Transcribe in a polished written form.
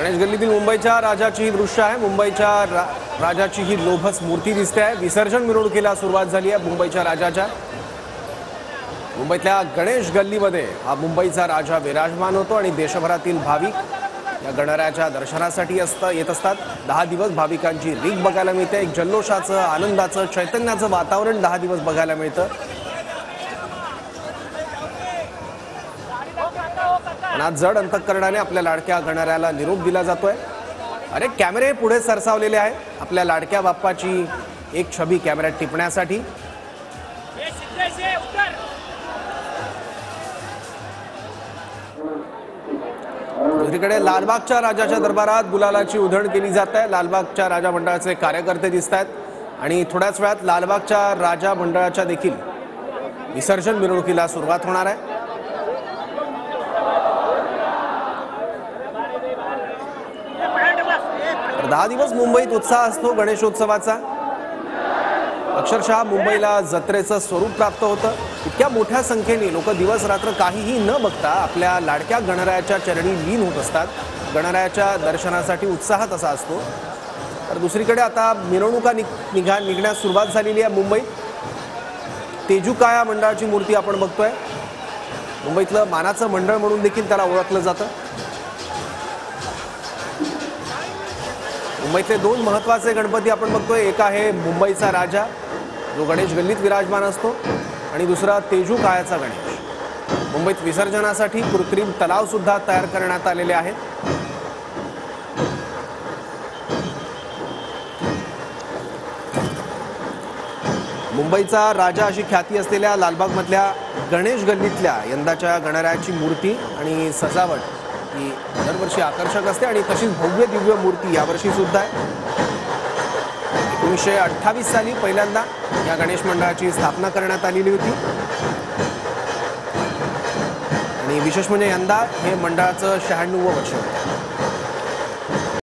गणेश गल्लीतील मुंबईच्या राजाची ही दृश्य आहे। मुंबईच्या राजाची ही लोभस मूर्ती दिसते आहे। विसर्जन मिरवणुकीला सुरुवात झाली आहे मुंबईच्या राजाच्या। मुंबईतल्या गणेश गल्लीमध्ये हा मुंबईचा राजा विराजमान होतो आणि देशभरातील भाविक या गणरायाच्या दर्शनासाठी येत असतात। 10 दिवस भाविकांची रीघ बघायला मिळते। एक जल्लोषाचं, आनंदाचं, चैतन्याचं वातावरण 10 दिवस बघायला मिळतं। आज जड अंतःकरणाने आपल्या लाडक्या गणरायाला निरोप दिला जातोय। अरे कॅमेरे पुढे सरसावलेले आहे आपल्या लाडक्या बाप्पाची एक छबी कॅमेऱ्यात टिपण्यासाठी। दुसरीकडे लालबागच्या राजाच्या दरबारात गुलालाची उधळण केली जात आहे। लालबागच्या राजा मंडळाचे कार्यकर्ते दिसत आहेत आणि थोड्याच वेळात लालबागच्या राजा मंडळाच्या देखील विसर्जन मिरवणुकीला सुरुवात होणार आहे। तर 10 दिवस मुंबईत उत्साह असतो गणेशोत्सवाचा। अक्षरशः मुंबईला जत्रेचं स्वरूप प्राप्त होतं। इतक्या मोठ्या संख्येने लोक दिवस रात्र काहीही न बघता आपल्या लाडक्या गणरायाच्या चरणी लीन होत असतात। गणरायाच्या दर्शनासाठी उत्साह तसा असतो। तर दुसरीकडे आता मिरवणुका निघण्यास सुरुवात झालेली आहे मुंबईत। तेजूकाया मंडळाची मूर्ती आपण बघतोय। मुंबईतलं मानाचं मंडळ म्हणून देखील त्याला ओळखलं जातं। मुंबईतले 2 महत्त्वाचे गणपती आपण बघतोय। एक आहे मुंबईचा राजा जो गणेश गल्लीत विराजमान असतो आणि दुसरा तेजूकायाचा गणेश। मुंबईत विसर्जनासाठी कृत्रिम तलाव सुद्धा तयार करण्यात आलेले आहेत। मुंबईचा राजा अशी ख्याती असलेल्या लालबागमधल्या गणेश गल्लीतल्या यंदाच्या गणरायाची मूर्ती आणि सजावट ही दरवर्षी आकर्षक असते आणि तशीच भव्य दिव्य मूर्ती यावर्षी सुद्धा आहे। 1928 साली पहिल्यांदा या गणेश मंडळाची स्थापना करण्यात आलेली होती आणि विशेष म्हणजे यंदा हे मंडळाचं 96वं वर्ष होतं।